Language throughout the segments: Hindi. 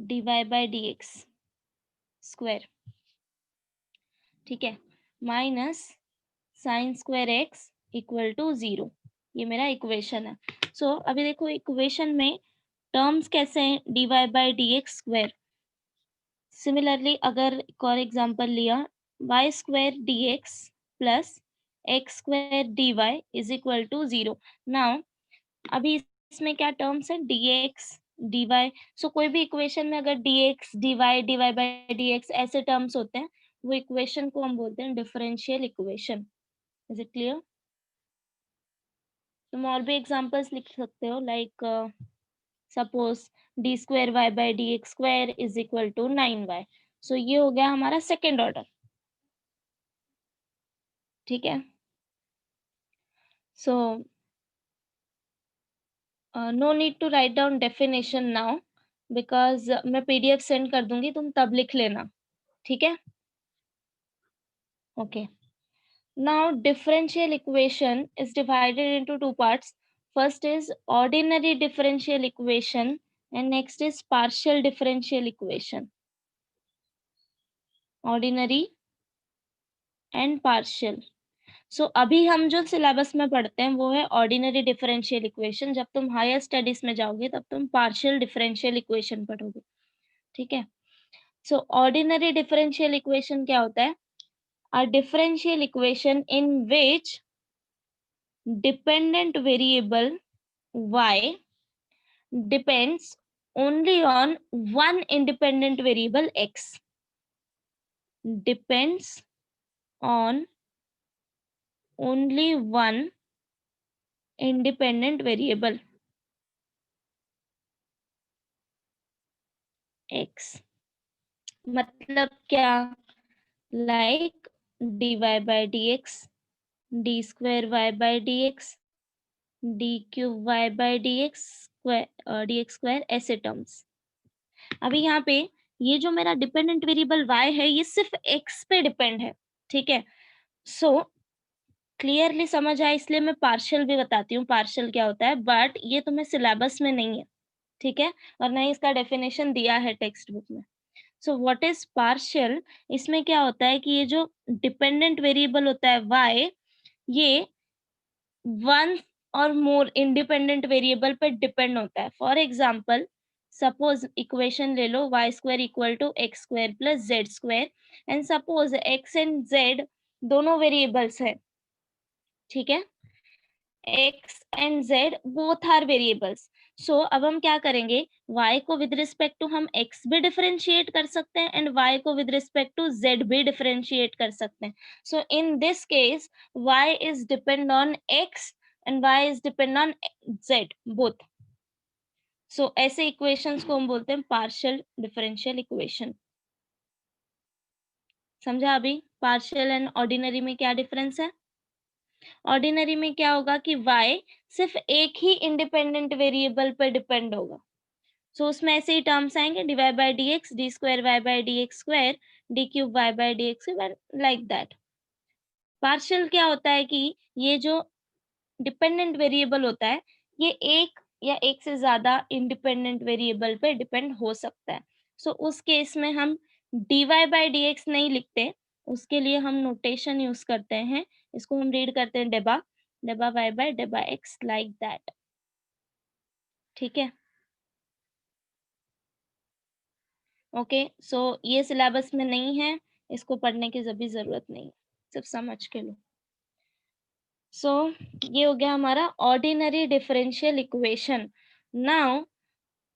dy by dx स्क्वायर, ठीक है, minus sine square x equal to 0। ये मेरा इक्वेशन है। सो अभी देखो इक्वेशन में टर्म्स कैसे हैं, dy by D x square. Similarly अगर एक और एग्जांपल लिया, y square d x plus x square d y is equal to 0। Now अभी इसमें क्या टर्म्स है, d x d y. So कोई भी इक्वेशन में अगर d x d Y by D x ऐसे टर्म्स होते हैं, वो इक्वेशन को हम बोलते हैं differential equation. Is it clear? तुम और भी एग्जांपल्स लिख सकते हो, like suppose d square Y by D x square is equal to 9y। So ये हो गया हमारा सेकेंड ऑर्डर, ठीक है। So no need to write down definition now, because मैं पीडीएफ सेंड कर दूंगी, तुम तब लिख लेना, ठीक है। Okay, now differential equation is divided into two parts. First is ordinary differential equation and next is partial differential equation. Ordinary and partial. So अभी हम जो सिलेबस में पढ़ते हैं वो है ऑर्डिनरी डिफरेंशियल इक्वेशन। जब तुम हायर स्टडीज में जाओगे तब तुम पार्शियल डिफरेंशियल इक्वेशन पढ़ोगे, ठीक है। सो ऑर्डिनरी डिफरेंशियल इक्वेशन क्या होता है, अ differential equation in which dependent variable y depends only on one independent variable x, depends on only one independent variable x। मतलब क्या, like d Y by D x, d square Y by D x, d cube y by D x square, ऐसे टर्म्स। अभी यहाँ पे ये जो मेरा डिपेंडेंट वेरिएबल y है ये सिर्फ x पे डिपेंड है, ठीक है। सो क्लियरली समझ आया, इसलिए मैं पार्शियल भी बताती हूँ पार्शियल क्या होता है, बट ये तुम्हें सिलेबस में नहीं है, ठीक है, और ना ही इसका डेफिनेशन दिया है टेक्स्ट बुक में। सो व्हाट इज पार्शियल, इसमें क्या होता है कि ये जो डिपेंडेंट वेरिएबल होता है y, ये one or more independent variable पे डिपेंड होता है। फॉर एग्जाम्पल सपोज इक्वेशन ले लो y square equal to x square plus z square, and suppose x and z दोनों वेरिएबल्स है, ठीक है, x and z both are variables. So अब हम क्या करेंगे, y को विद रिस्पेक्ट टू हम x भी डिफरेंशिएट कर सकते हैं एंड y को विद रिस्पेक्ट टू z भी डिफरेंशिएट कर सकते हैं। So in this case y is depend on x and y is depend on z both. So ऐसे इक्वेशंस को हम बोलते हैं पार्शियल डिफरेंशियल इक्वेशन। समझा अभी पार्शियल एंड ऑर्डिनरी में क्या डिफरेंस है? ऑर्डिनरी में क्या होगा कि y सिर्फ एक ही इंडिपेंडेंट वेरिएबल पर डिपेंड होगा। सो उसमें ऐसे ही टर्म्स आएंगे, d Y by D x, d square Y by D x square, d cube y by D x square, like that. Partial क्या होता है कि ये जो डिपेंडेंट वेरिएबल होता है ये एक या एक से ज्यादा इंडिपेंडेंट वेरिएबल पे डिपेंड हो सकता है। सो उस केस में हम d Y by D x नहीं लिखते, उसके लिए हम नोटेशन यूज करते हैं, इसको हम रीड करते हैं डेबा, डेबा वाई बाई डेबा एक्स, लाइक दैट, ठीक है। ओके, सो ये सिलेबस में नहीं है, इसको पढ़ने की भी जरूरत नहीं, सिर्फ समझ के लो। सो ये हो गया हमारा ordinary differential equation. Now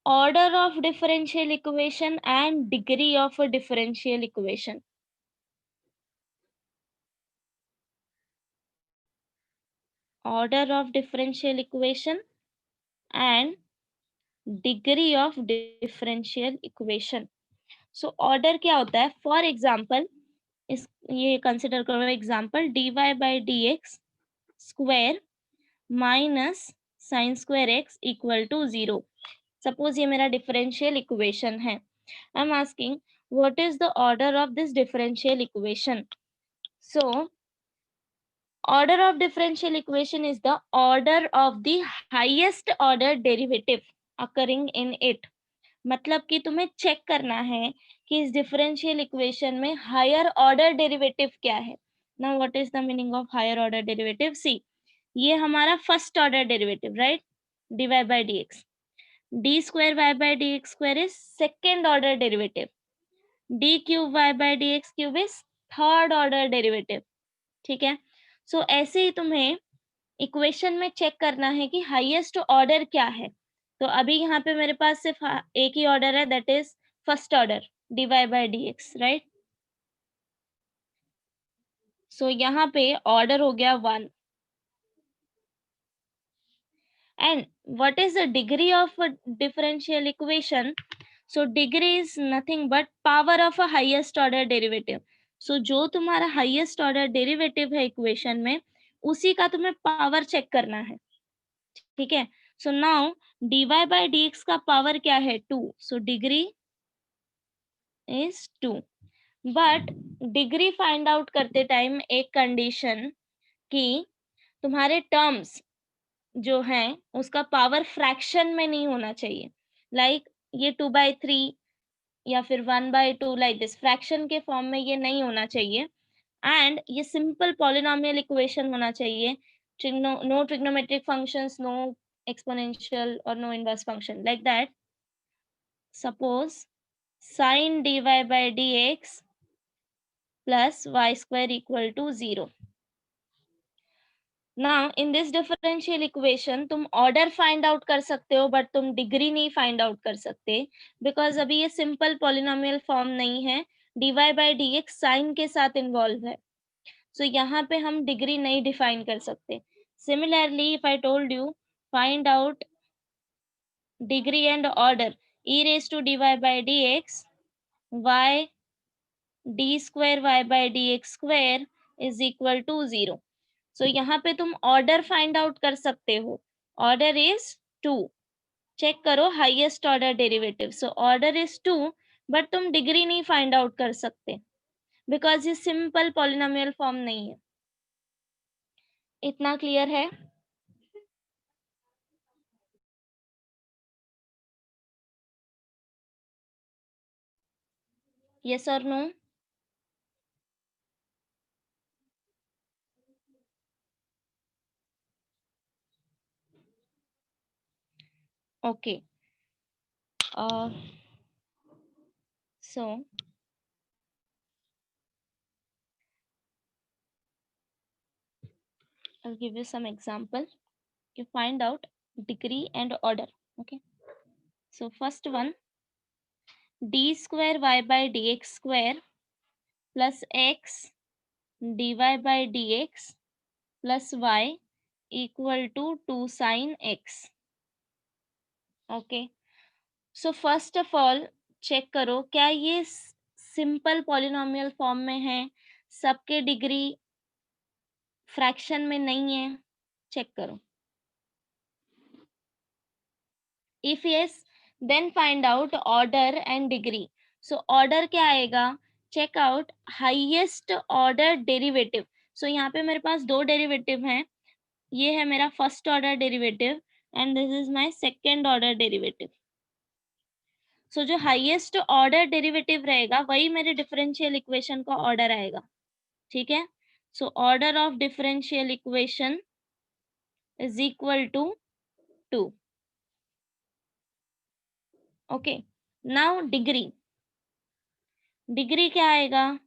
order of differential equation and degree of a differential equation. Order of differential equation and degree of differential equation. So order क्या होता है, फॉर एग्जाम्पल इस ये कंसिडर करो example, d Y by D x square minus sine square x equal to 0। Suppose ये मेरा डिफरेंशियल इक्वेशन है। I am asking what is the order of this differential equation. So order of differential equation is the order of the highest order derivative occurring in it. मतलब कि तुम्हें चेक करना है कि इस डिफरेंशियल इक्वेशन में हायर ऑर्डर डेरिवेटिव क्या है। Now what is the meaning of higher order derivative? See, ये हमारा first order derivative, right, dy by dx. d square y by dx square is second order derivative. d cube y by dx cube is third order derivative. ठीक है, सो ऐसे ही तुम्हें इक्वेशन में चेक करना है कि हाईएस्ट ऑर्डर क्या है। तो अभी यहाँ पे मेरे पास सिर्फ एक ही ऑर्डर है, that is first order dy by dx, right. So यहाँ पे ऑर्डर हो गया 1। And what is the degree of a differential equation? So degree is nothing but power of a highest order derivative. So जो तुम्हारा highest order derivative है equation में, उसी का तुम्हें power check करना है, ठीक है। So now dy by dx का power क्या है? 2. So degree is 2. But degree find out करते time एक condition कि तुम्हारे terms जो है उसका पावर फ्रैक्शन में नहीं होना चाहिए। लाइक ये 2/3 या फिर 1/2 लाइक दिस, फ्रैक्शन के फॉर्म में ये नहीं होना चाहिए। एंड ये सिंपल पॉलिनोमियल इक्वेशन होना चाहिए। No trigonometric functions, no exponential और no inverse function, like that. Suppose sin dy by dx plus y square equal to 0. Now in this differential equation तुम ऑर्डर फाइंड आउट कर सकते हो, बट तुम डिग्री नहीं फाइंड आउट कर सकते, बिकॉज अभी ये सिंपल पॉलिनोमियल फॉर्म नहीं है, dy बाई dx साइन के साथ इन्वॉल्व है। सो यहाँ पे हम डिग्री नहीं डिफाइन कर सकते। Similarly if I told you find out degree and order e raised to dy by dx y d square y by dx square is equal to 0. सो यहाँ पे तुम ऑर्डर फाइंड आउट कर सकते हो। Order is 2। चेक करो highest order derivative. So order is 2, but तुम डिग्री नहीं फाइंड आउट कर सकते, बिकॉज ये सिंपल पॉलिनोमियल फॉर्म नहीं है। इतना क्लियर है? यस और no? Okay, so I'll give you some example. You find out degree and order. Okay, so first one, d square y by dx square plus x dy by dx plus y equal to 2 sin x. Okay, so first of all check करो क्या ये सिंपल पॉलिनोमियल फॉर्म में है, सबके डिग्री फ्रैक्शन में नहीं है। चेक करो। If yes, then find out order and degree. So order क्या आएगा? Check out highest order derivative. So यहाँ पे मेरे पास दो डेरिवेटिव हैं, ये है मेरा first order derivative and this is my second order derivative. So जो हाईएस्ट ऑर्डर डेरिवेटिव रहेगा वही मेरे डिफरेंशियल इक्वेशन का ऑर्डर आएगा, ठीक है। So order of differential equation is equal to 2। Okay, now degree. Degree क्या आएगा?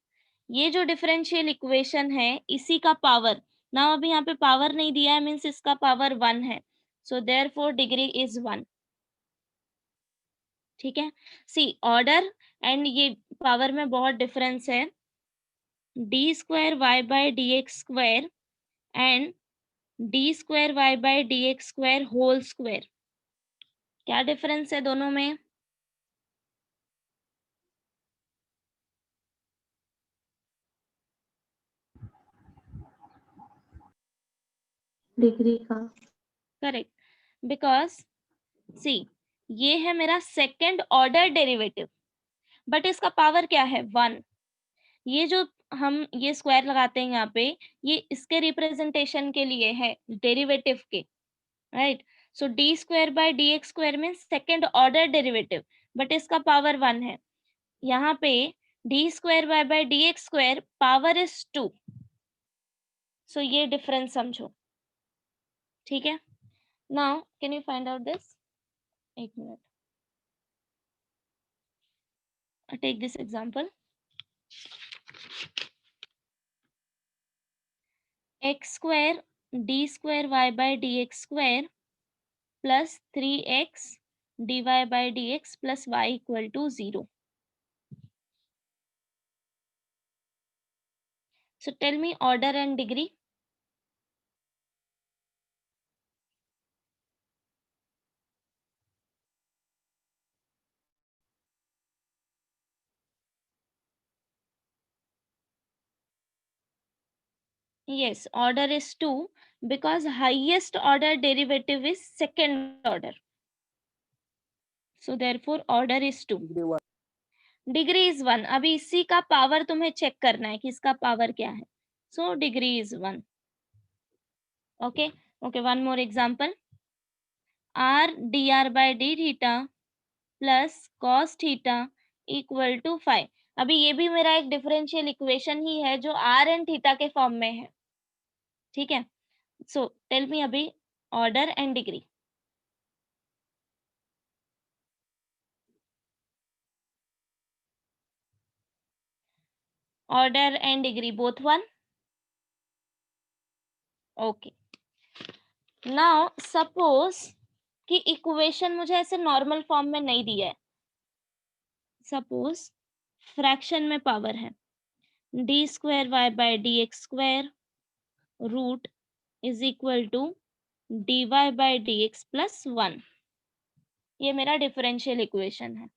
ये जो डिफरेंशियल इक्वेशन है इसी का पावर। नाउ अभी यहाँ पे पावर नहीं दिया है, मीन्स इसका पावर 1 है, सो देयरफॉर डिग्री इज 1। ठीक है, सी ऑर्डर एंड ये पावर में बहुत डिफरेंस है। D square y by D x square and d square y by D x square whole square, क्या डिफरेंस है दोनों में? डिग्री का। करेक्ट, बिकॉज सी ये है मेरा सेकंड ऑर्डर डेरिवेटिव, बट इसका पावर क्या है? 1। ये जो हम ये स्क्वायर लगाते हैं यहाँ पे, ये इसके रिप्रेजेंटेशन के लिए है, डेरिवेटिव के, right. So D square by D x square means second order derivative, but इसका पावर 1 है। यहाँ पे D square Y by D x square power is 2, so ये डिफरेंस समझो, ठीक है। Now can you find out this? एक minute, take this example. X square D square Y by D x square plus 3x dy by dx plus y equal to 0. So tell me order and degree. Yes, order is 2 because highest order derivative is second order. So therefore order is 2. Degree is 1. अभी इसी का पावर तुम्हें चेक करना है कि इसका पावर क्या है. So degree is 1. Okay. Okay, one more example. R dr by d theta plus cos theta equal to 5. अभी ये भी मेरा एक डिफरेंशियल इक्वेशन ही है जो r एंड थीटा के फॉर्म में है, ठीक है। सो टेल मी अभी order and degree. Order and degree both 1। Okay, now suppose कि इक्वेशन मुझे ऐसे नॉर्मल फॉर्म में नहीं दिया है। सपोज फ्रैक्शन में पावर है d square Y by D x square root is equal to d Y by D x plus 1। ये मेरा डिफरेंशियल इक्वेशन है।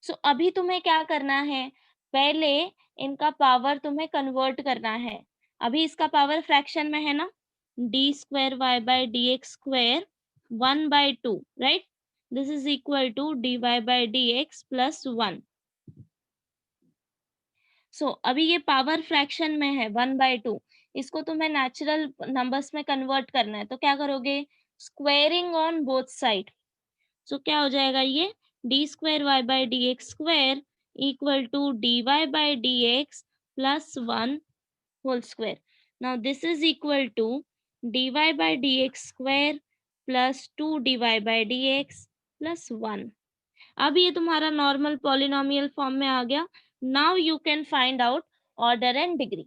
सो अभी तुम्हें क्या करना है, पहले इनका पावर तुम्हें कन्वर्ट करना है। अभी इसका पावर फ्रैक्शन में है ना, d square Y by D x square 1/2, right. This is equal to d Y by D x plus 1। So अभी ये पावर फ्रैक्शन में है 1/2, इसको तुम्हें नेचुरल नंबर्स में कन्वर्ट करना है। तो क्या करोगे, squaring on both side. So क्या हो जाएगा, ये d square Y by D x square equal to d Y by D x plus 1 whole square. Now this is equal to d Y by D x square plus 2 d Y by D x plus 1। अब ये तुम्हारा नॉर्मल पॉलिनोमियल फॉर्म में आ गया। Now you can find out order and degree.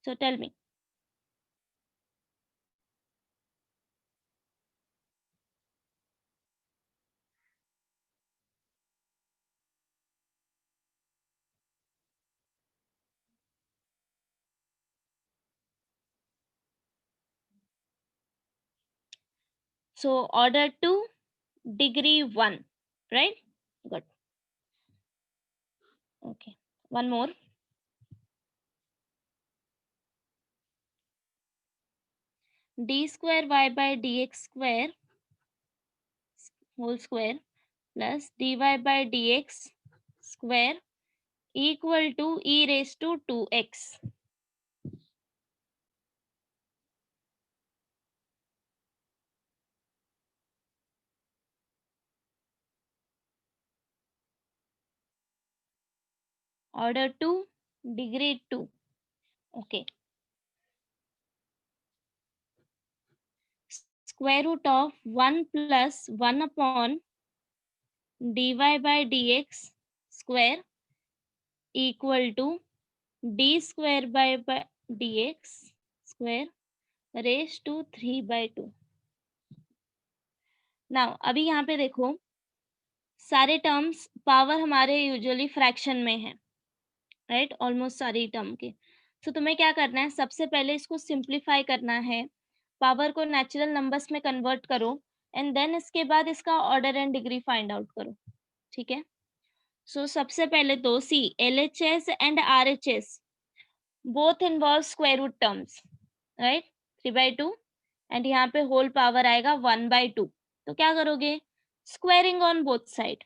So tell me. So order 2, degree 1, right? Good. Okay, one more. D square y by dx square whole square plus dy by dx square equal to e raised to 2x. Order 2, degree 2. Okay. Square root of 1 plus 1 upon dy by dx square equal to d square by dx square raised to 3/2. Now अभी यहाँ पे देखो, सारे टर्म्स पावर हमारे यूजुअली फ्रैक्शन में है, राइट, ऑलमोस्ट सारी टर्म के। तो तुम्हें क्या करना है, सबसे पहले इसको सिंप्लीफाई करना है, पावर को नेचुरल नंबर्स में कन्वर्ट करो एंड देन इसके बाद इसका order and degree find out करो, ठीक है। सो सबसे पहले तो see LHS and RHS both involve square root terms, right, 3/2 and यहाँ पे होल पावर आएगा 1/2। तो क्या करोगे, स्क्वायरिंग ऑन बोथ साइड,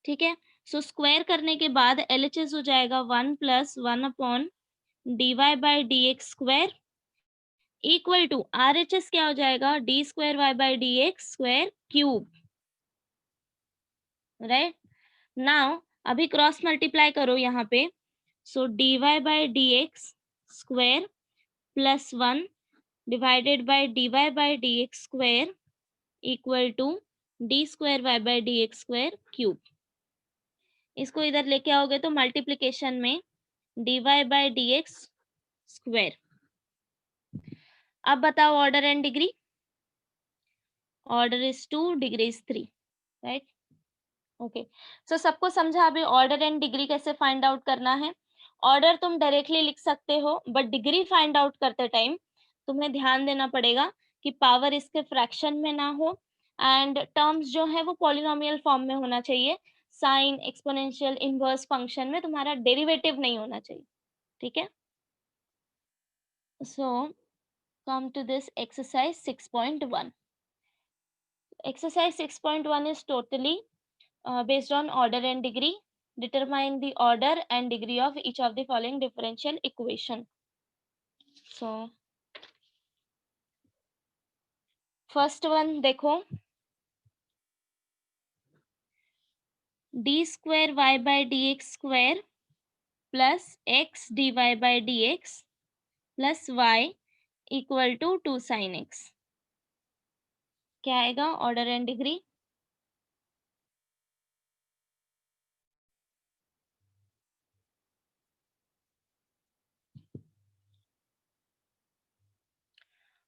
ठीक है। सो स्क्वायर करने के बाद LHS हो जाएगा 1 plus 1 upon dy by dx square equal to RHS क्या हो जाएगा, D square Y by D x square cube, right. Now अभी क्रॉस मल्टीप्लाई करो यहाँ पे, so D Y by D x square plus 1 divided by D Y by D x square equal to D square Y by D x square cube. इसको इधर लेके आओगे तो मल्टीप्लीकेशन में D Y by D x square. अब बताओ order and degree, order is 2, degree is 3, right. Okay, so सबको समझा अभी ऑर्डर एंड डिग्री कैसे फाइंड आउट करना है। ऑर्डर तुम डायरेक्टली लिख सकते हो, बट डिग्री फाइंड आउट करते टाइम तुम्हें ध्यान देना पड़ेगा कि पावर इसके फ्रैक्शन में ना हो एंड टर्म्स जो है वो पॉलिनोमियल फॉर्म में होना चाहिए। साइन, एक्सपोनेंशियल, इनवर्स फंक्शन में तुम्हारा डेरिवेटिव नहीं होना चाहिए, ठीक है। So come to this exercise 6.1. Exercise 6.1 is totally based on order and degree. Determine the order and degree of each of the following differential equation. So first one देखो, d square y by dx square plus x dy by dx plus y equal to 2 sin x. क्या आएगा order and degree?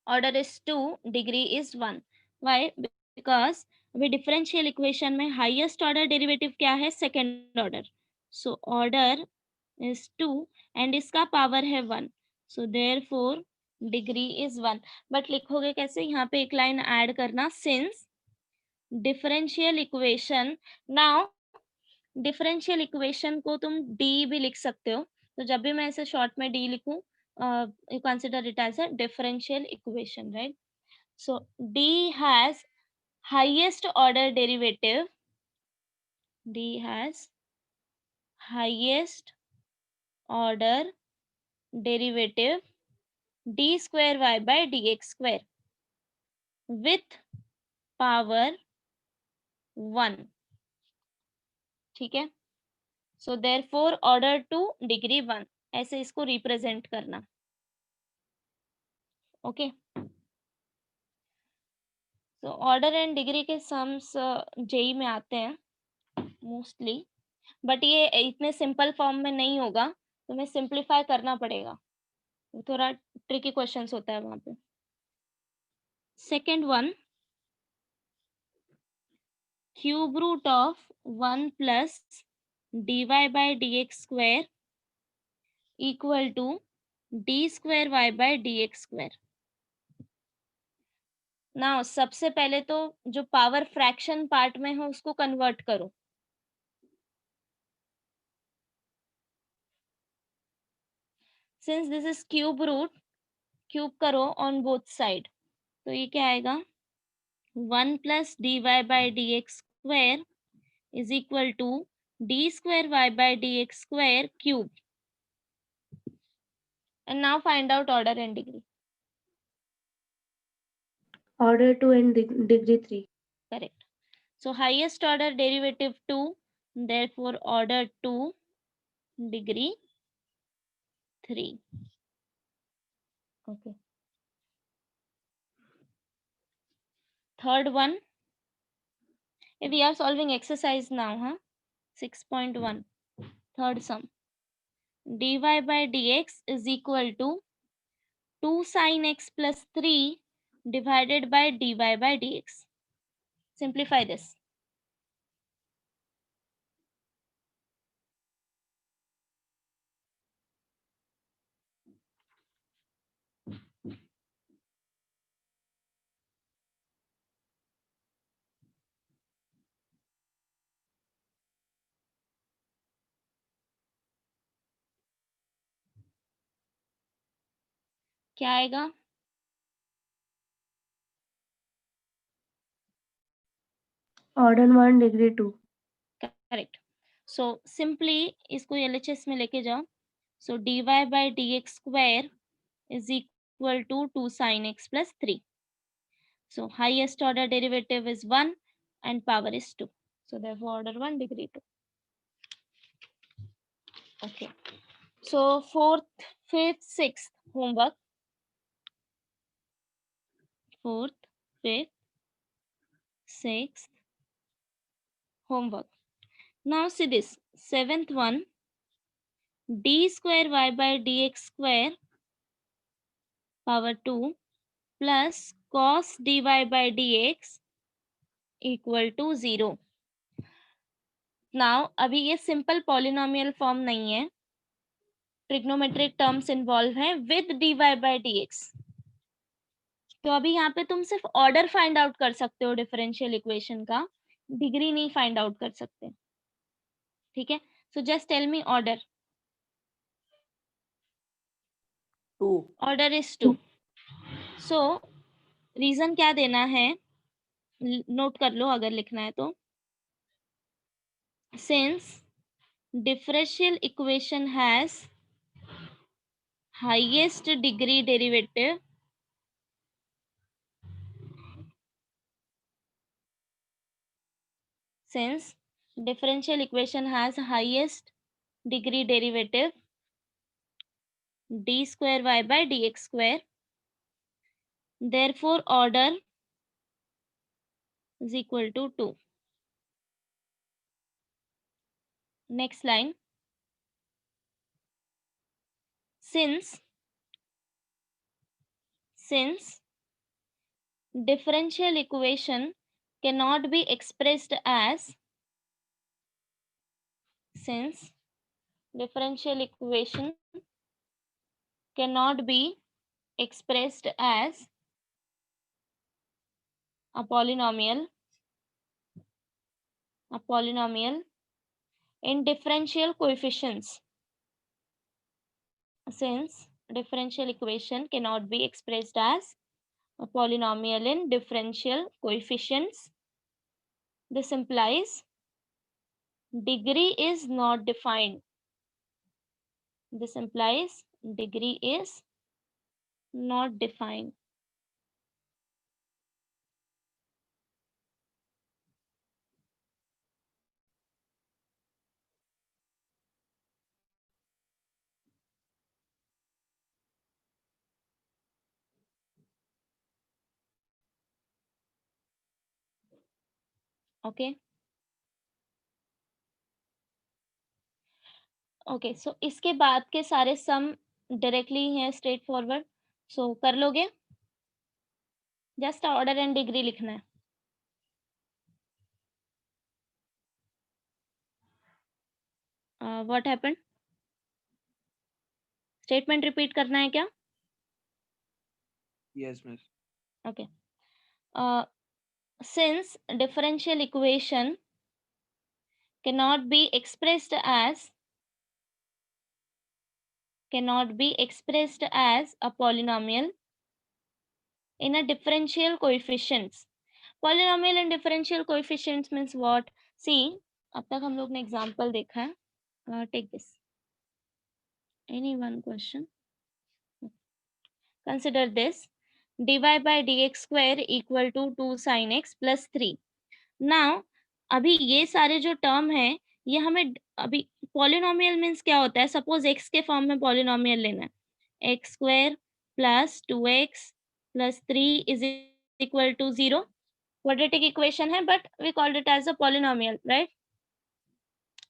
Order is 2, degree is 1. Why? Because अभी डिफरेंशियल इक्वेशन में हाईएस्ट ऑर्डर डेरिवेटिव क्या है, second order. So order is 2 and इसका पावर है 1, so therefore degree is 1. But लिखोगे कैसे, यहाँ पे एक लाइन ऐड करना, since differential equation. Now differential equation को तुम डी भी लिख सकते हो, तो जब भी मैं ऐसे शॉर्ट में डी लिखूं, you consider it as a differential equation, right. So d has highest order derivative, d has highest order derivative d square y by dx square with power 1, ठीक है। सो देयरफॉर ऑर्डर 2, डिग्री 1, ऐसे इसको रिप्रेजेंट करना, ओके। तो ऑर्डर एंड डिग्री के सम्स जेई में आते हैं मोस्टली, बट ये इतने सिंपल फॉर्म में नहीं होगा, तुम्हें सिंप्लीफाई करना पड़ेगा, थोड़ा ट्रिकी क्वेश्चंस होता है वहां पे। Second one, cube root of 1 plus dy by dx square equal to D square Y by D x square. Now सबसे पहले तो जो पावर फ्रैक्शन पार्ट में है उसको कन्वर्ट करो। Since this is cube root, cube करो ऑन बोथ साइड, तो ये क्या आएगा, 1 plus d Y by D x square is equal to D square Y by D x square cube. And now find out order and degree. Order 2 and degree 3. Correct. So highest order derivative 2, therefore order 2, degree 3. Okay. Third one, we are solving exercise now, huh? 6.1, third sum. dy by dx is equal to 2 sin x plus 3 divided by dy by dx. Simplify this. क्या आएगा, Order 1, degree 2. Correct. So simply इसको एलएचएस में लेके जाओ, सो dy by dx square is equal equal to 2 sin x plus 3. So highest order derivative is 1 and power is 2. So therefore order 1, degree 2. Okay. So 4th, 5th, 6th homework. 4th, 5th, 6th homework. Now see this. 7th one, d square y by dx square power 2 plus cos dy by dx equal to 0. Now अभी ये सिंपल पॉलिनोमियल फॉर्म नहीं है, ट्रिग्नोमेट्रिक टर्म्स इन्वॉल्व हैं विद dy by dx. तो अभी यहाँ पे तुम सिर्फ ऑर्डर फाइंड आउट कर सकते हो डिफरेंशियल इक्वेशन का, डिग्री नहीं फाइंड आउट कर सकते. ठीक है, so just tell me order. 2. Order is 2. So reason क्या देना है, नोट कर लो अगर लिखना है तो. Since differential equation has highest degree derivative, since differential equation has highest degree derivative d square y by dx square, therefore order is equal to 2. Next line, since differential equation cannot be expressed as, since differential equation cannot be expressed as a polynomial in differential coefficients, since differential equation cannot be expressed as a polynomial in differential coefficients, this implies degree is not defined. This implies degree is not defined. Okay. Okay, so इसके बाद के सारे सम डायरेक्टली हैं स्ट्रेट फॉरवर्ड, सो कर लोगे. जस्ट ऑर्डर एंड डिग्री लिखना है. व्हाट हैपेंड, स्टेटमेंट रिपीट करना है क्या? Yes, miss. Okay. Since differential equation cannot be expressed as a polynomial in a differential coefficients. Polynomial and differential coefficients means what? See, अब तक हम लोग ने एग्जांपल देखा है. Take this. Any one question? Consider this. dy by dx square equal to 2 sin x plus 3. Now, अभी ये सारे जो टर्म है ये हमें अभी पॉलिनोमियल मीन्स क्या होता है, सपोज x के फॉर्म में पॉलिनोमियल लेना है, X square plus 2x plus 3 is equal to 0. Quadratic equation है but we called it as a polynomial, right?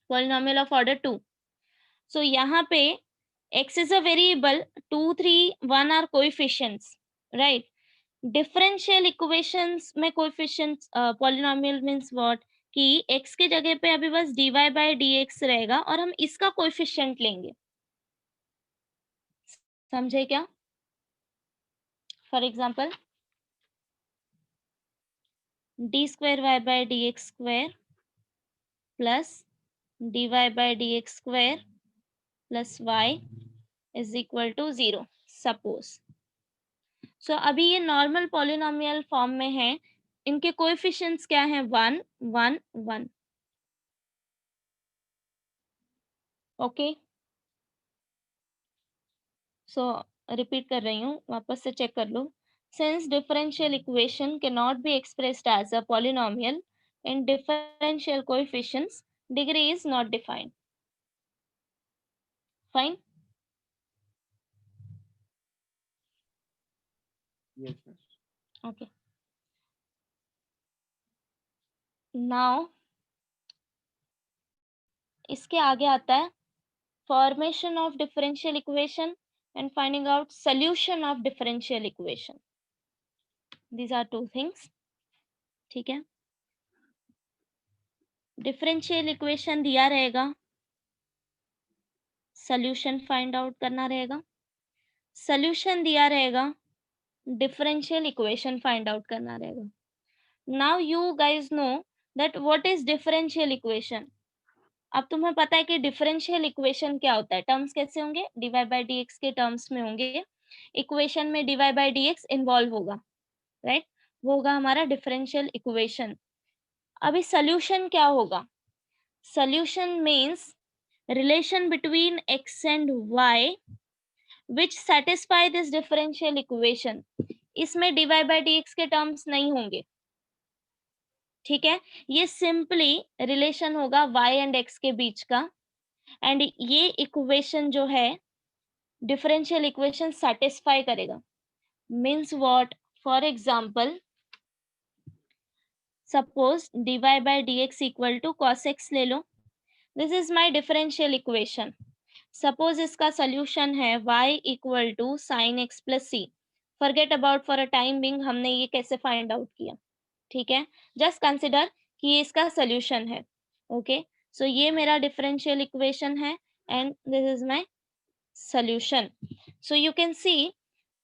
Polynomial of order 2. So यहाँ पे x is a variable, 2 3 1 are coefficients, right? Differential equations में कोएफिशिएंट्स पॉलिनोमियल मींस व्हाट, कि x के जगह पे अभी बस dy बाय dx रहेगा और हम इसका कोएफिशिएंट लेंगे. समझे क्या? For example d square y by dx square plus dy bye dx square plus y is equal to 0, suppose. So अभी ये नॉर्मल पॉलिनोमियल फॉर्म में है, इनके कोएफिशिएंट्स क्या हैं? 1 1 1. ओके, सो रिपीट कर रही हूँ, वापस से चेक कर लो. Since differential equation cannot be expressed as a polynomial in differential coefficients, degree is not defined. Fine. Yes, miss. Okay. Now इसके आगे आता है formation of differential equation and finding out solution of differential equation. These are two things. ठीक है. डिफरेंशियल इक्वेशन दिया रहेगा, सॉल्यूशन फाइंड आउट करना रहेगा. सॉल्यूशन दिया रहेगा, डिफरेंशियल इक्वेशन फाइंड आउट करना रहेगा. Now you guys know that what is differential equation. अब तुम्हें पता है कि डिफरेंशियल इक्वेशन क्या होता है. टर्म्स कैसे होंगे, dy बाई डी एक्स के टर्म्स में होंगे. इक्वेशन में dy by D x involve होगा, राइट. वो होगा हमारा डिफरेंशियल इक्वेशन. अभी सॉल्यूशन क्या होगा. Solution means relation between x and y which satisfy this differential equation. इसमें dy by dx के टर्म्स नहीं होंगे, ठीक है. ये सिंपली रिलेशन होगा y एंड x के बीच का, एंड ये इक्वेशन जो है डिफरेंशियल इक्वेशन सेटिस्फाई करेगा. Means what, for example suppose dy by dx equal to cos x ले लो. This is my differential equation. Suppose इसका सोल्यूशन है y equal to sine x plus C. Forget about for a time being हमने ये कैसे फाइंड आउट किया, ठीक है. जस्ट कंसिडर कि ये इसका सोल्यूशन है. ओके, सो ये मेरा डिफरेंशियल इक्वेशन है and this is my solution. So you can see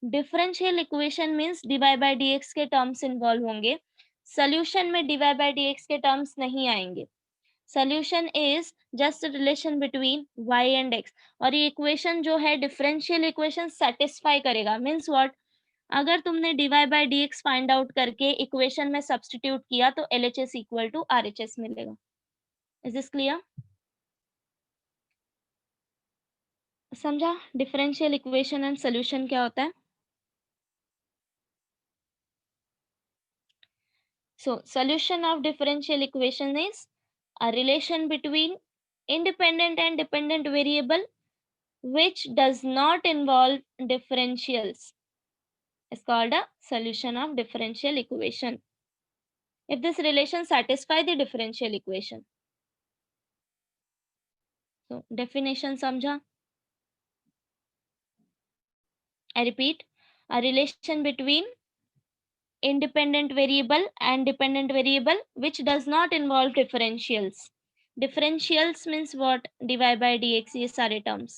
differential equation means dy bye dx के टर्म्स इन्वॉल्व होंगे. सोल्यूशन में dy बाय dx के टर्म्स नहीं आएंगे. Solution is just relation between y and x. और ये इक्वेशन जो है डिफरेंशियल इक्वेशन सेटिस्फाई करेगा. मींस व्हाट, अगर तुमने dy bye dx find out करके इक्वेशन में सब्स्टिट्यूट किया तो LHS इक्वल टू RHS मिलेगा. Is this clear. समझा डिफरेंशियल इक्वेशन एंड सॉल्यूशन क्या होता है. So solution of differential equation is a relation between independent and dependent variable which does not involve differentials is called a solution of differential equation if this relation satisfy the differential equation. So definition समझा. I repeat, a relation between independent variable and dependent variable which does not involve differentials. Differentials means what, dy by dx, ये सारे terms,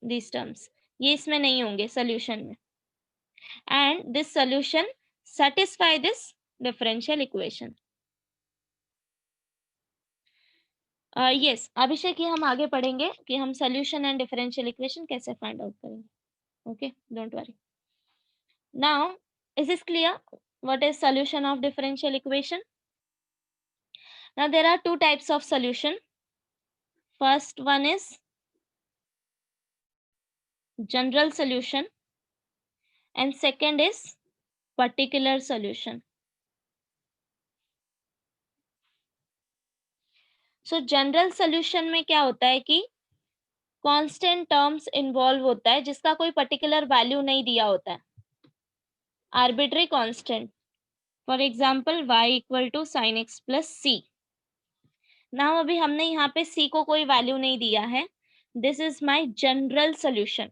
these terms ये इसमें नहीं होंगे solution में. And this solution satisfy this differential equation. Yes, अभिषेक ये हम आगे पढ़ेंगे कि हम solution and differential equation कैसे find out करेंगे. Okay, don't worry. Now, is this clear? What is solution of differential equation? Now there are two types of solution. First one is general solution and second is particular solution. So general solution में क्या होता है कि कांस्टेंट टर्म्स इन्वॉल्व होता है जिसका कोई पर्टिकुलर वैल्यू नहीं दिया होता है, arbitrary constant. For example y equal to sine x plus c. Now अभी हमने यहाँ पे c को कोई वैल्यू नहीं दिया है. This is my general solution.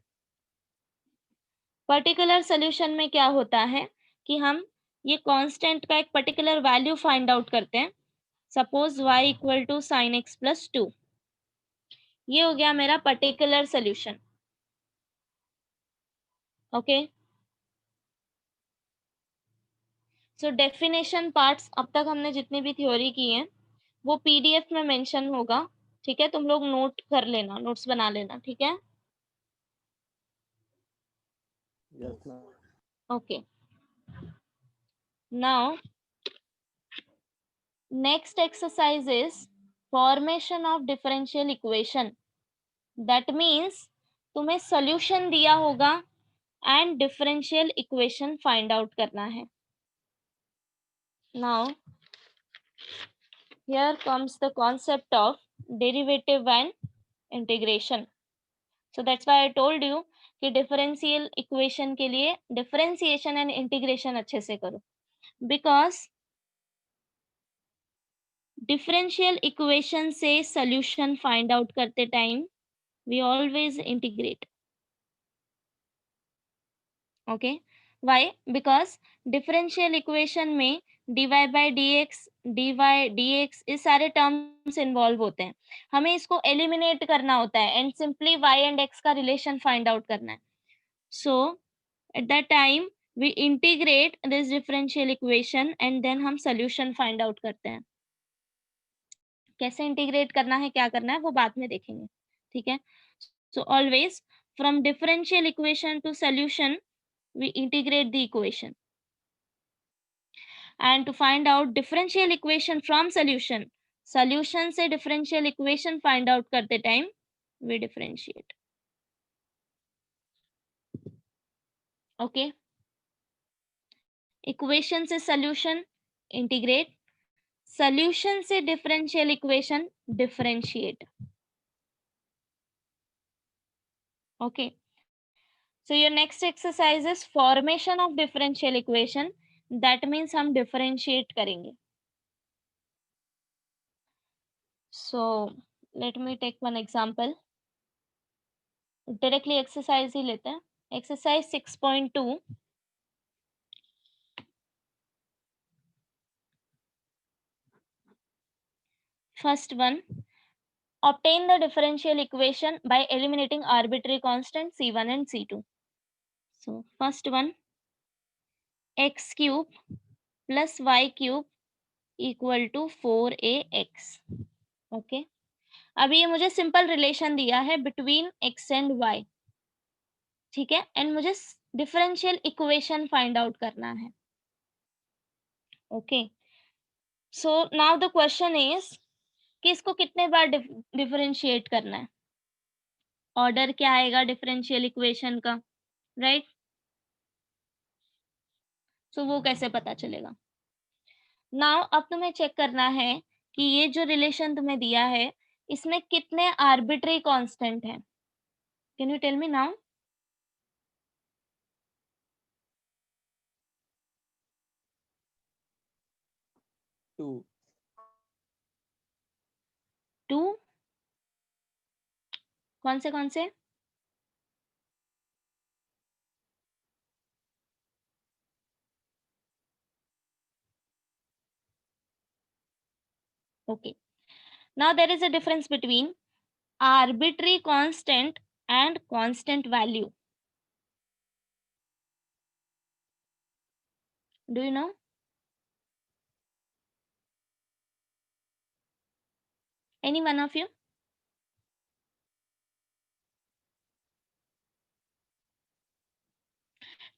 Particular solution में क्या होता है कि हम ये कांस्टेंट का एक पर्टिकुलर वैल्यू फाइंड आउट करते हैं. Suppose y equal to sine x plus 2. ये हो गया मेरा particular solution. Okay, so definition parts अब तक हमने जितनी भी थ्योरी की है वो पीडीएफ में मेंशन होगा, ठीक है. तुम लोग नोट कर लेना, नोट्स बना लेना, ठीक है. Yes, ma'am. Okay. Now, next exercise is formation of differential equation. That means तुम्हें सॉल्यूशन दिया होगा and differential equation find out करना है. Now here comes the concept of derivative and integration. So that's why I told you कि differential equation के लिए differentiation and integration अच्छे से करो, because differential equation से solution find out करते time we always integrate. Okay, why? Because differential equation में dy by dx, dy dx इस सारे टर्म्स इन्वॉल्व होते हैं. हमें इसको एलिमिनेट करना होता है and simply y and x का रिलेशन फाइंड आउट करना है. So at that time we integrate this differential equation and then हम सोल्यूशन फाइंड आउट करते हैं. कैसे इंटीग्रेट करना है, क्या करना है, वो बाद में देखेंगे. ठीक है. So always from differential equation two solution we integrate the equation, and to find out differential equation from solution से differential equation find out करते time we differentiate. Okay, equation से solution integrate, solution से differential equation differentiate. Okay, so your next exercise is formation of differential equation. That means हम differentiate करेंगे. So let me take one example. Directly exercise ही लेते हैं. Exercise 6.2. First one, obtain the differential equation by eliminating arbitrary constants C1 and C2. So first one, x cube plus y cube equal to 4ax. Okay, अभी ये मुझे सिंपल रिलेशन दिया है बिटवीन x एंड y. ठीक है, एंड मुझे डिफरेंशियल इक्वेशन फाइंड आउट करना है. Okay, so now the question is कि इसको कितने बार डिफरेंशिएट करना है. ऑर्डर क्या आएगा डिफरेंशियल इक्वेशन का, राइट? सो वो कैसे पता चलेगा. नाउ अब तुम्हें चेक करना है कि ये जो रिलेशन तुम्हें दिया है इसमें कितने आर्बिट्री कांस्टेंट हैं. Can you tell me now? Two. 2. कौन से? Okay, now there is a difference between arbitrary constant and constant value. Do you know? Any one of you?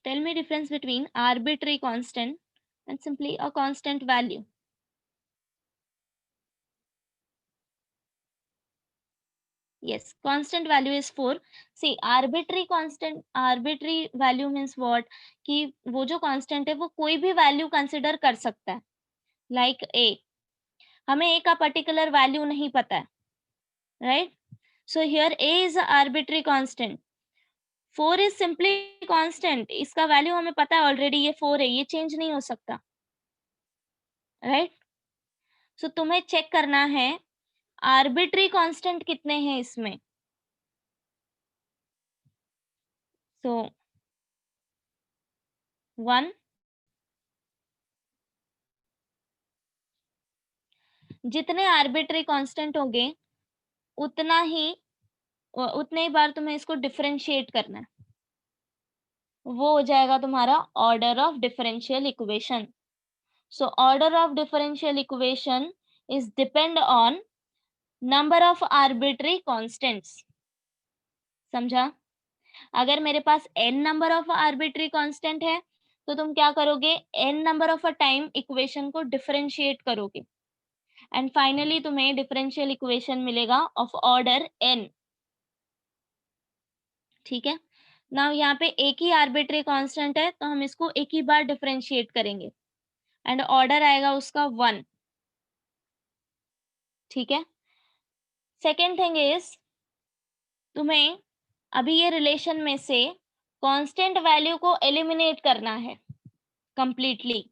Tell me difference between arbitrary constant and simply a constant value. Yes, constant value is 4. See, arbitrary value means what? कि वो जो constant है वो कोई भी value consider कर सकता है. Like a. हमें a का particular value नहीं पता है. Right? So here a is a arbitrary constant. 4 is simply constant. इसका value हमें पता है already, ये 4 है, ये change नहीं हो सकता. Right? So तुम्हें check करना है arbitrary constant कितने हैं इसमें. So 1. जितने आर्बिट्री कांस्टेंट होंगे उतने ही बार तुम्हें इसको डिफरेंशिएट करना है. वो हो जाएगा तुम्हारा order of differential equation. So order of differential equation is depend on number of arbitrary constants. समझा? अगर मेरे पास n number of arbitrary constant है तो तुम क्या करोगे, n number of a time equation को डिफरेंशिएट करोगे एंड फाइनली तुम्हें डिफरेंशियल इक्वेशन मिलेगा ऑफ ऑर्डर n. ठीक है। नाउ यहाँ पे एक ही आर्बिट्री कांस्टेंट है तो हम इसको एक ही बार डिफरेंशिएट करेंगे एंड ऑर्डर आएगा उसका 1। ठीक है। सेकेंड थिंग इज, तुम्हें अभी ये रिलेशन में से कांस्टेंट वैल्यू को एलिमिनेट करना है कंप्लीटली।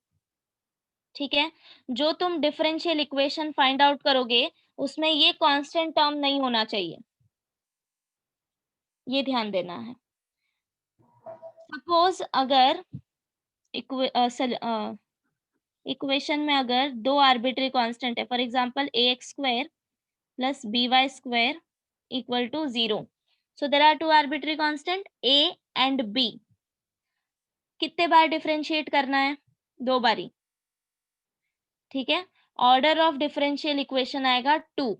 ठीक है। जो तुम डिफरेंशियल इक्वेशन फाइंड आउट करोगे उसमें ये कांस्टेंट टर्म नहीं होना चाहिए, ये ध्यान देना है। सपोज अगर इक्वेशन में अगर दो आर्बिट्री कांस्टेंट है, for example ax² plus by² equal to 0, so there are two arbitrary constant a and b। कितने बार डिफरेंशिएट करना है? 2 बारी। ठीक है। ऑर्डर ऑफ डिफरेंशियल इक्वेशन आएगा 2।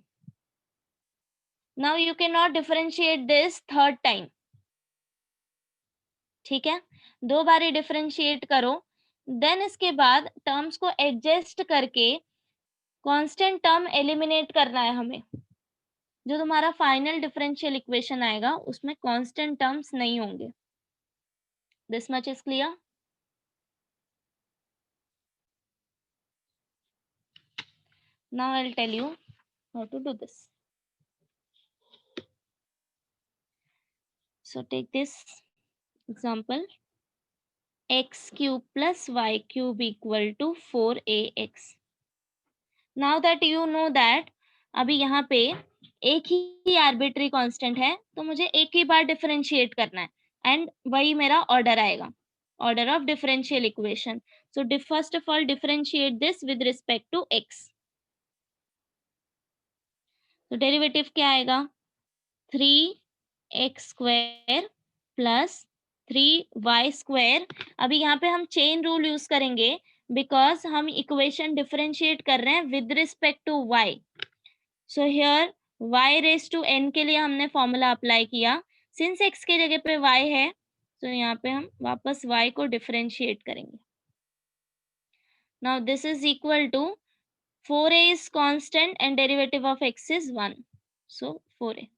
Now you can not differentiate this third time. ठीक है। 2 बारी डिफरेंशिएट करो, देन इसके बाद टर्म्स को एडजस्ट करके कांस्टेंट टर्म एलिमिनेट करना है हमें। जो तुम्हारा फाइनल डिफरेंशियल इक्वेशन आएगा उसमें कांस्टेंट टर्म्स नहीं होंगे। This much is clear? Now I will tell you how to do this. So take this example, x cube plus y cube equal to 4ax. Now that you know that अभी यहाँ पे एक ही आर्बिट्री कांस्टेंट है तो मुझे एक ही बार डिफरेंशिएट करना है एंड वही मेरा ऑर्डर आएगा, order of differential equation. So first of all differentiate this with respect to x। तो डेरिवेटिव क्या आएगा? 3x² plus 3y²। अभी यहाँ पे हम चेन रूल यूज करेंगे बिकॉज हम इक्वेशन डिफरेंशिएट कर रहे हैं with respect to y। So here y raise to n के लिए हमने फॉर्मूला अप्लाई किया। सिंस x के जगह पे y है तो यहाँ पे हम वापस y को डिफरेंशिएट करेंगे। Now this is equal to 4a is constant and derivative of x is 1. So 4a.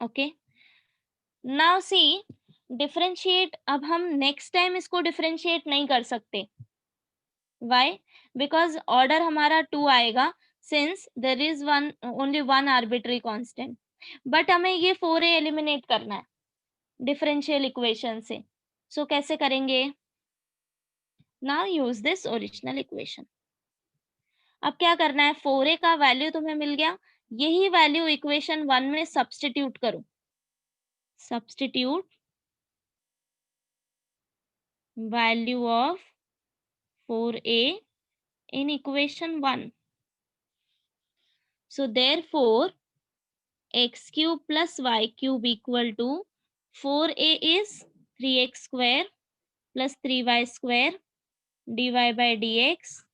Okay. Now see, differentiate, अब हम next time इसको differentiate नहीं कर सकते। Why? Because order हमारा 2 आएगा since there is only one arbitrary constant. But हमें ये 4a eliminate करना है differential equation से। So कैसे करेंगे? Now use this original equation. अब क्या करना है? 4a का वैल्यू तुम्हें मिल गया, यही वैल्यू इक्वेशन 1 में सब्स्टिट्यूट करो। Substitute value of 4a in equation 1. So therefore x cube plus y cube equal to 4a is 3x² plus 3y² dy by dx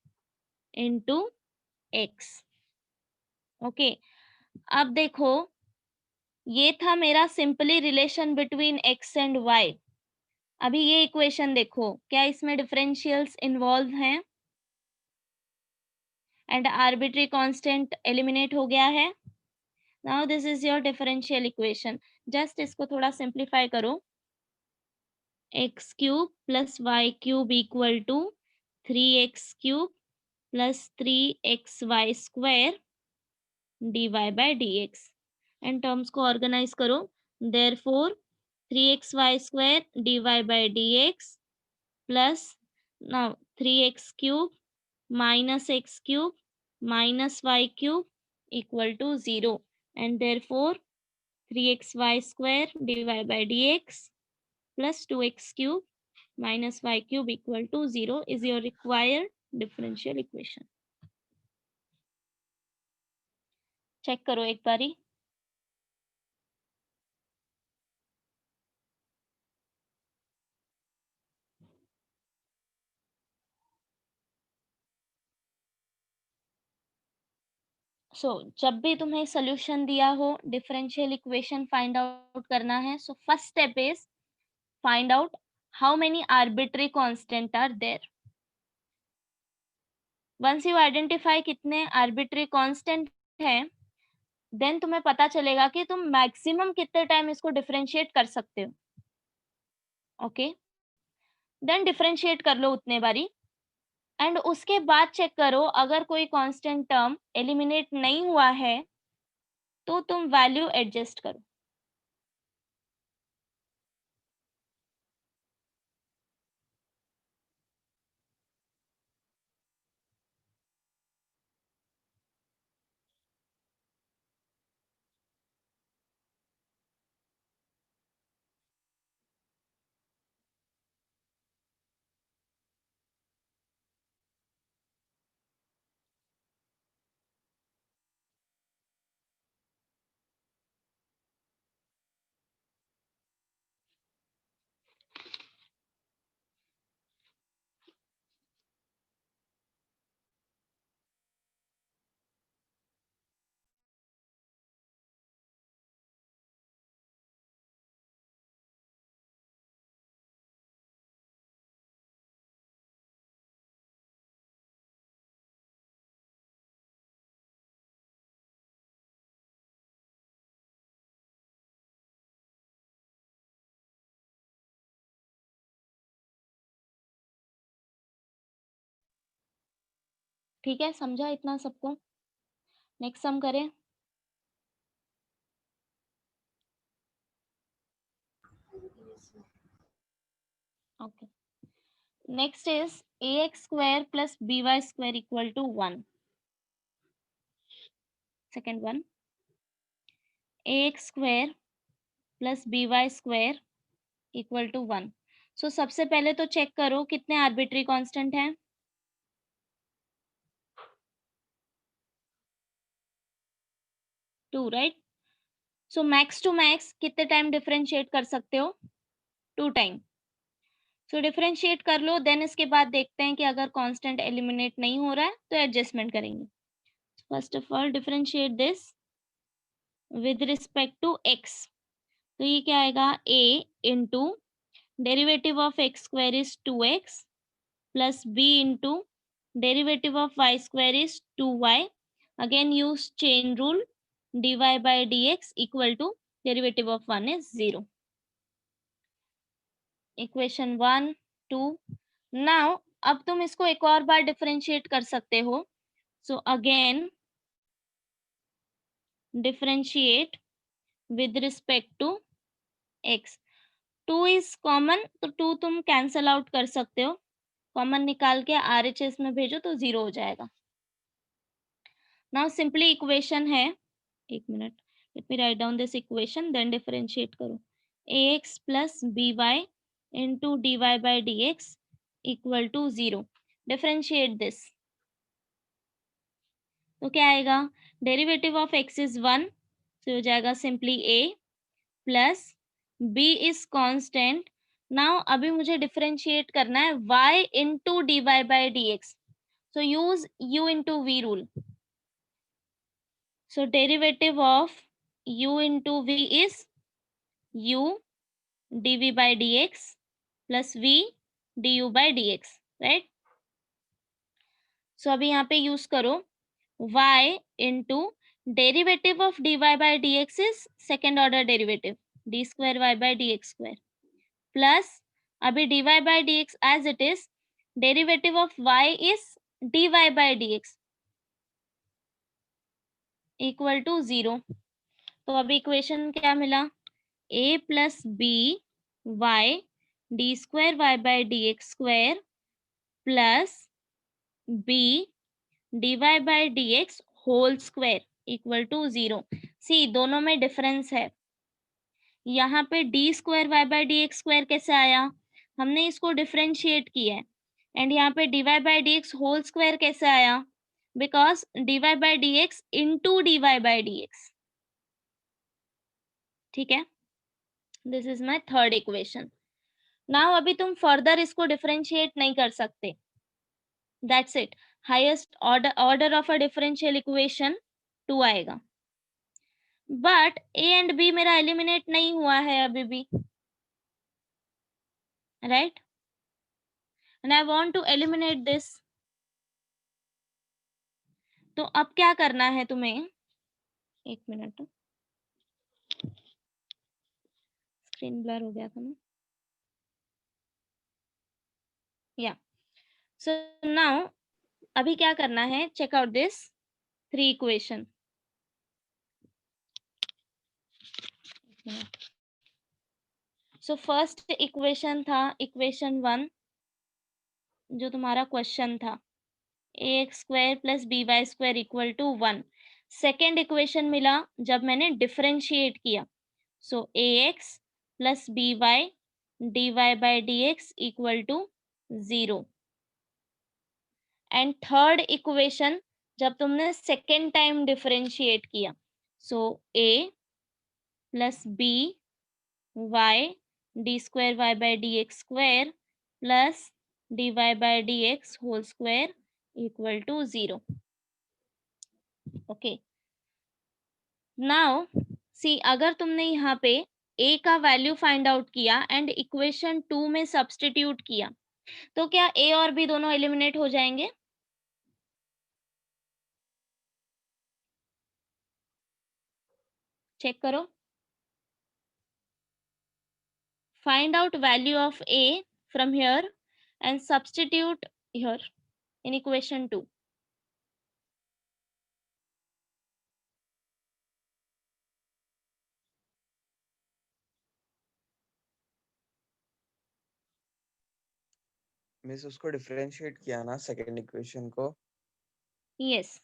into x. ओके। अब देखो ये था मेरा simply relation between x and y। अभी ये इक्वेशन देखो, क्या इसमें डिफरेंशियल्स इन्वॉल्व हैं एंड आर्बिट्री कांस्टेंट एलिमिनेट हो गया है। Now this is your differential equation. Just इसको थोड़ा सिंप्लीफाई करो। x cube plus y cube equal to 3x cube plus 3xy² dy by dx and terms को ऑर्गेनाइज करो। Therefore 3xy² dy by dx plus now 3x cube minus x cube minus y cube equal to 0 and therefore 3xy² dy by dx plus 2x cube minus y cube equal to 0 is your required differential equation. Check करो एक बारी। जब भी तुम्हें सोल्यूशन दिया हो, डिफरेंशियल इक्वेशन फाइंड आउट करना है, so first step is find out how many arbitrary constant are there. Once you identify कितने आर्बिट्री कांस्टेंट हैं, देन तुम्हें पता चलेगा कि तुम मैक्सिमम कितने टाइम इसको डिफरेंशिएट कर सकते हो। ओके, देन डिफरेंशिएट कर लो उतने बारी, एंड उसके बाद चेक करो अगर कोई कांस्टेंट टर्म एलिमिनेट नहीं हुआ है तो तुम वैल्यू एडजस्ट करो। ठीक है, समझा इतना सबको? नेक्स्ट सम करें। Okay, next is ax square plus by square equal to 1. Second one, ax square plus by square equal to 1. सो सबसे पहले तो चेक करो कितने आर्बिट्री कांस्टेंट हैं। 2, right? So max to max कितने टाइम डिफरेंशिएट कर सकते हो? 2 टाइम। सो डिफरेंशिएट कर लो, देन इसके बाद देखते हैं कि अगर कांस्टेंट एलिमिनेट नहीं हो रहा है तो एडजस्टमेंट करेंगे। First of all differentiate this with respect to x, तो ये क्या आएगा? a into derivative of x square is 2x plus b into derivative of y square is 2y, again use chain rule, dy by dx equal to derivative of 1 is 0. Equation 1 2. Now अब तुम इसको एक और बार डिफरेंशिएट कर सकते हो। So again differentiate with respect to x. 2 is common, तो 2 तुम कैंसल आउट कर सकते हो, कॉमन निकाल के RHS में भेजो तो 0 हो जाएगा। नाउ सिंपली इक्वेशन है, एक minute, let me write down this equation, then differentiate करो। ax plus by into dy by dx equal to 0. Differentiate this, तो क्या आएगा? डेरिवेटिव ऑफ x इज 1, तो हो जाएगा simply a plus b is constant. Now अभी मुझे डिफरेंशिएट करना है y into dy by dx, so use u into v rule. So derivative of u into v is u dv by dx plus v du by dx, right? So अभी यहाँ पे यूज करो y into derivative of dy by dx is second order derivative, d square y by dx square, plus अभी dy by dx as it is, derivative of y is dy by dx equal to 0. तो अभी इक्वेशन क्या मिला? a plus b y d square Y by D x square plus b d Y by D x whole square equal to 0. See दोनों में डिफरेंस है, यहाँ पे D square Y by D x square कैसे आया? हमने इसको डिफरेंशिएट किया है, एंड यहाँ पे d Y by D x whole square कैसे आया? Because d Y by D x into d Y by D x. ठीक है, this is my third equation. Now अभी तुम फर्दर इसको डिफरेंशिएट नहीं कर सकते, that's it. Highest order of a differential equation 2 आएगा, बट a एंड b मेरा एलिमिनेट नहीं हुआ है अभी भी, right? And I want to eliminate this. तो अब क्या करना है तुम्हें? एक मिनट, स्क्रीन ब्लर हो गया था ना। या सो नाउ अभी क्या करना है, check out this 3 equation. So first equation था इक्वेशन 1, जो तुम्हारा क्वेश्चन था, ax square plus b y square equal to 1। Second equation मिला जब मैंने डिफरेंशिएट किया, so ax plus b y dy by dx equal to 0। And third equation जब तुमने सेकेंड टाइम डिफरेंशिएट किया, so a plus b y d square Y by D x square plus d Y by D x whole square equal to 0। Okay, now see, अगर तुमने यहाँ पे a का वैल्यू फाइंड आउट किया एंड इक्वेशन 2 में सब्स्टिट्यूट किया, तो क्या a और b दोनों एलिमिनेट हो जाएंगे? चेक करो, find out value of a from here and substitute here in equation 2. Miss उसको डिफरेंशिएट किया ना सेकंड इक्वेशन को? Yes,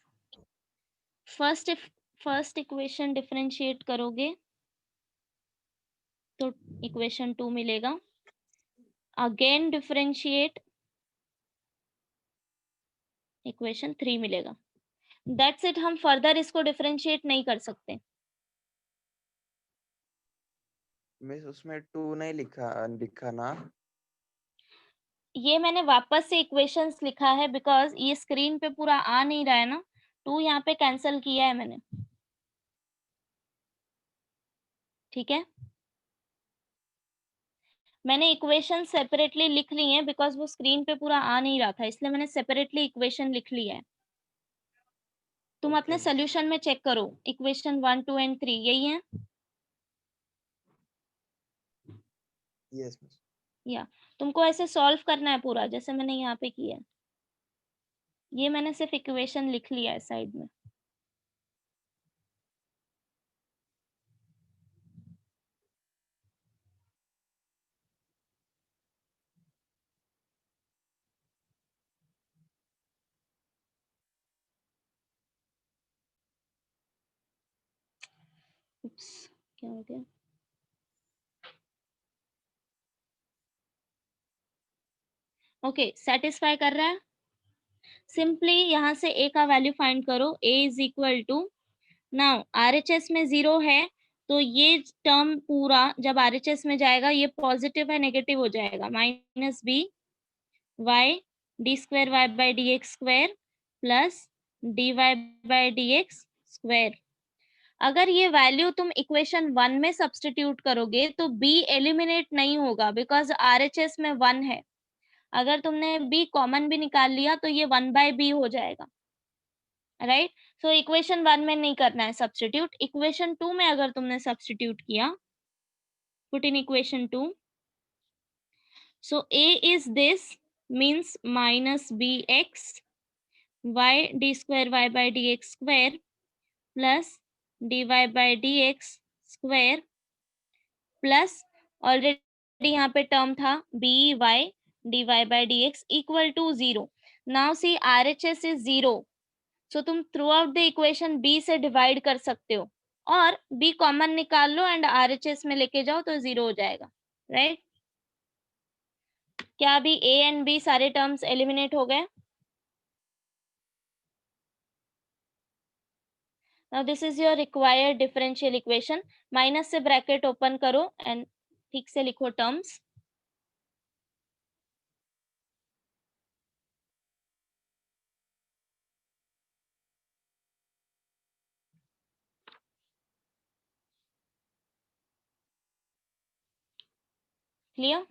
फर्स्ट इक्वेशन डिफरेंशिएट करोगे तो इक्वेशन 2 मिलेगा, अगेन डिफरेंशिएट इक्वेशन 3 मिलेगा। दैट्स इट, हम फर्दर इसको डिफरेंशिएट नहीं कर सकते। मिस उसमें 2 नहीं लिखा ना? ये मैंने वापस से इक्वेशंस लिखा है बिकॉज ये स्क्रीन पे पूरा आ नहीं रहा है ना, 2 यहाँ पे कैंसिल किया है मैंने, ठीक है। मैंने इक्वेशन सेपरेटली लिख ली है बिकॉज वो स्क्रीन पे पूरा आ नहीं रहा था, इसलिए मैंने सेपरेटली इक्वेशन लिख ली है। तुम अपने सोल्यूशन में चेक करो, इक्वेशन 1, 2 एंड 3 यही है। Yes miss. या तुमको ऐसे सॉल्व करना है पूरा, जैसे मैंने यहाँ पे किया है। ये मैंने सिर्फ इक्वेशन लिख लिया है साइड में। उप्स, क्या हो गया? ओके, सेटिस्फाई कर रहा है। सिंपली यहाँ से a का वैल्यू फाइंड करो, a is equal to, now RHS में 0 है तो ये टर्म पूरा जब RHS में जाएगा ये पॉजिटिव है नेगेटिव हो जाएगा, minus b y d square Y by D x square plus d Y by D x square. अगर ये वैल्यू तुम इक्वेशन 1 में सब्स्टिट्यूट करोगे तो b एलिमिनेट नहीं होगा बिकॉज RHS में 1 है। अगर तुमने b कॉमन भी निकाल लिया तो ये 1 बाय b हो जाएगा, राइट। सो इक्वेशन 1 में नहीं करना है सब्स्टिट्यूट, इक्वेशन 2 में अगर तुमने सब्स्टिट्यूट किया, put in equation 2, so a is this means minus bx y d square y by dx square plus dy by dx square plus already यहाँ पे टर्म था b y d Y by D x equal to 0। Now see RHS is 0, so तुम throughout the equation b से डिवाइड कर सकते हो और b कॉमन निकाल लो एंड RHS में लेके जाओ तो 0 हो जाएगा, राइट। क्या अभी a एंड b सारे टर्म्स एलिमिनेट हो गए? Now this is your required differential equation. Minus से ब्रैकेट ओपन करो एंड ठीक से लिखो terms. Clear?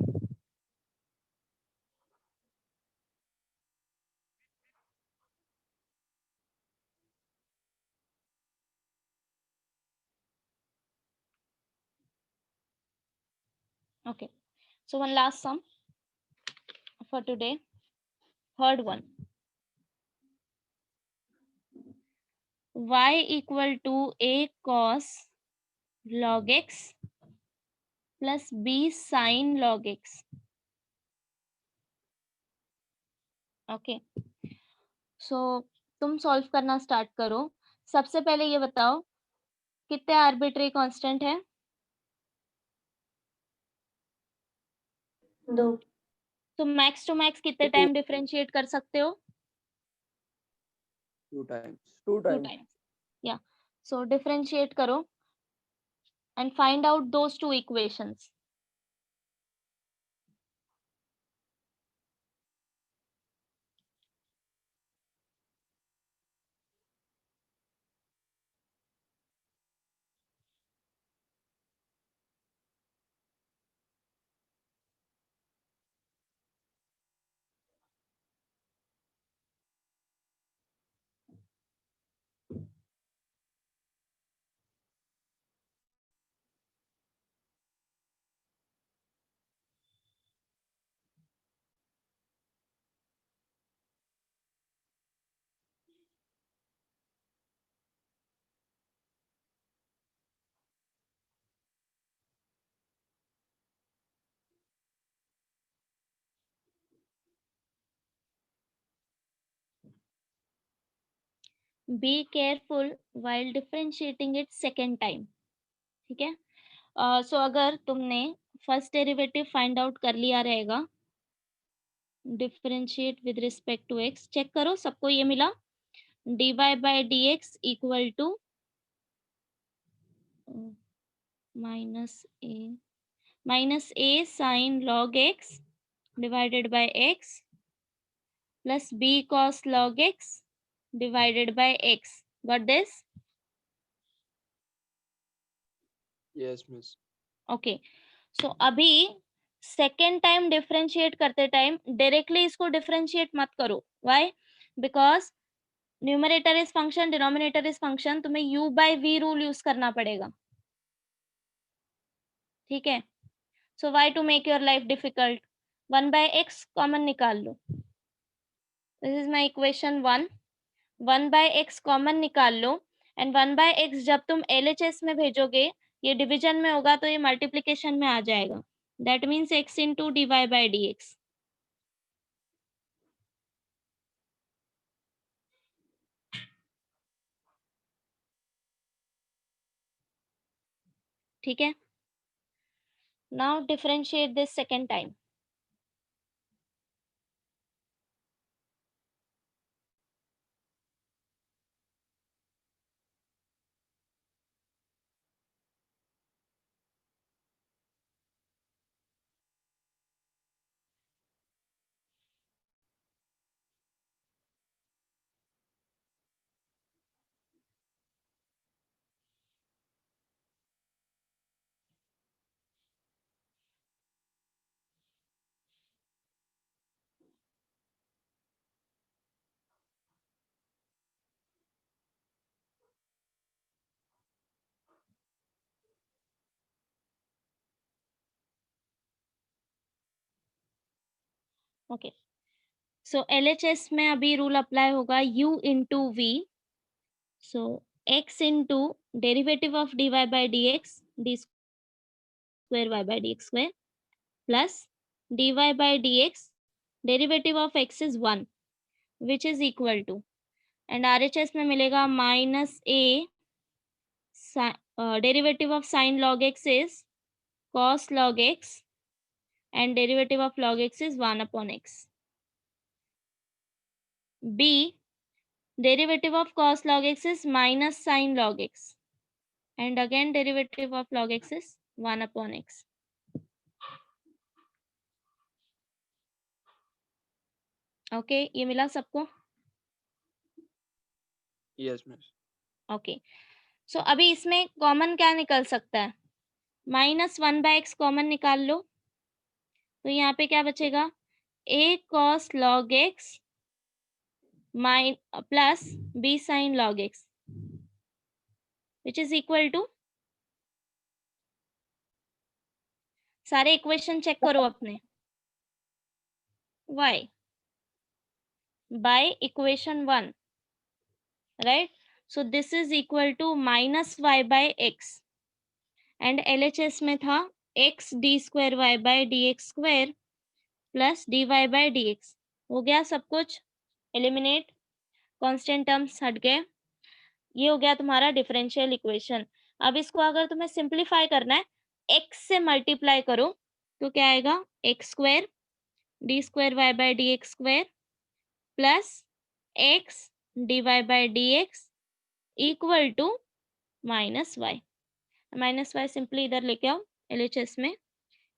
Okay, so one last sum for today. Third one. Y equal to A cos log x plus B sin log x. Okay, so तुम सॉल्व करना स्टार्ट करो. सबसे पहले ये बताओ कितने आर्बिट्री कांस्टेंट है? 2. तो मैक्स टू मैक्स कितने टाइम डिफरेंशिएट कर सकते हो? 2 times. 2 टाइम्स. या, सो डिफरेंशिएट करो and find out those two equations. Be careful while differentiating it second time. ठीक है? सो अगर तुमने फर्स्ट डेरिवेटिव फाइंड आउट कर लिया रहेगा, differentiate with respect to x, check करो सबको ये मिला. dy by dx equal to minus a sine log x divided by x plus b cos log x divided by x. Got this? Yes, miss. Okay, so अभी सेकेंड टाइम डिफरेंशिएट करते टाइम डायरेक्टली इसको डिफरेंशिएट मत करो. Why? Because numerator is function, denominator is function, तुम्हें u by v rule use करना पड़ेगा. ठीक है? So why to make your life difficult? 1 by x common निकाल लो. This is my equation 1. 1 by x common निकाल लो एंड 1 बाय x जब तुम LHS में भेजोगे, ये डिवीजन में होगा तो ये मल्टीप्लिकेशन में आ जाएगा. That means x into dy bye dx. ठीक है? Now differentiate this second time. Okay, so LHS में अभी रूल अप्लाई होगा u into v. So x into derivative of dy bye dx, d square y by dx square plus dy bye dx, derivative of x is 1 which is equal to, and RHS में मिलेगा minus a derivative of sine log x is cos log x and derivative of log x is 1 upon x. B, derivative of cos log x is minus sin log x and again derivative of log x is 1 upon x. Okay, ये मिला सबको? Yes, miss. ओके, सो अभी इसमें कॉमन क्या निकल सकता है? माइनस 1 बाय एक्स कॉमन निकाल लो, तो यहाँ पे क्या बचेगा? a cos log x plus b sin log x which is equal to, सारे इक्वेशन चेक करो अपने। y by equation 1, right? So this is equal to minus y by x and LHS में था x d square y by dx square plus dy by dx। हो गया सब कुछ एलिमिनेट, कांस्टेंट टर्म्स हट गए। ये हो गया तुम्हारा डिफरेंशियल इक्वेशन। अब इसको अगर तुम्हें सिंप्लीफाई करना है, x से मल्टीप्लाई करो तो क्या आएगा, x square D square Y by D x square plus x d Y by D x equal to minus y simply इधर लेके आओ LHS में,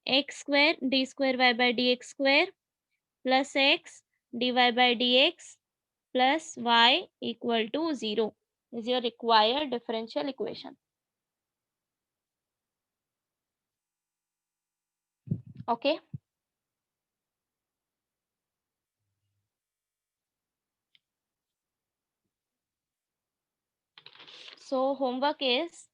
x square D square Y by D x square plus x d Y by D x plus y equal to 0 is your required differential equation. Okay. So homework is,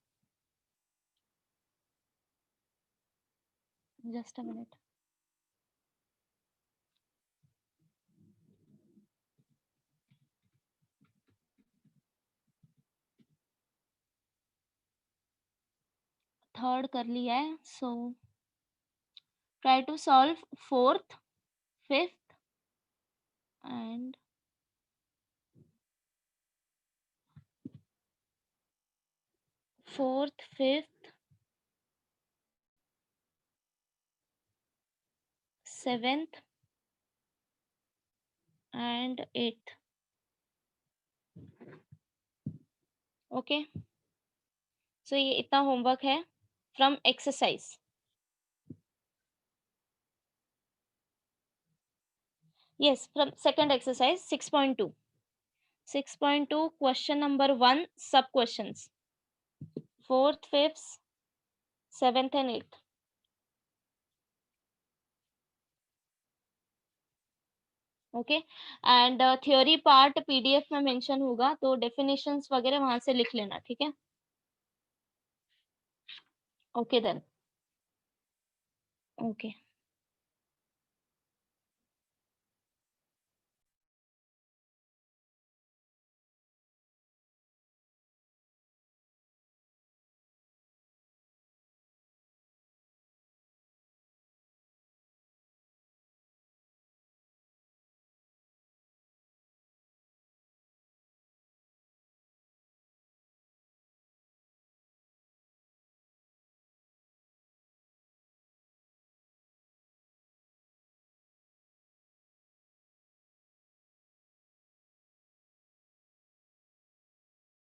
just a minute. Third कर लिया है, so try to solve fourth, fifth and fourth, fifth, seventh and eighth. Okay, so ये इतना होमवर्क है from exercise. yes, from second exercise 6.2 question number 1 sub questions, fourth, fifth, seventh and eighth. Okay and theory part PDF में मेंशन होगा, तो डेफिनेशंस वगैरह वहां से लिख लेना, ठीक है? Okay then, okay.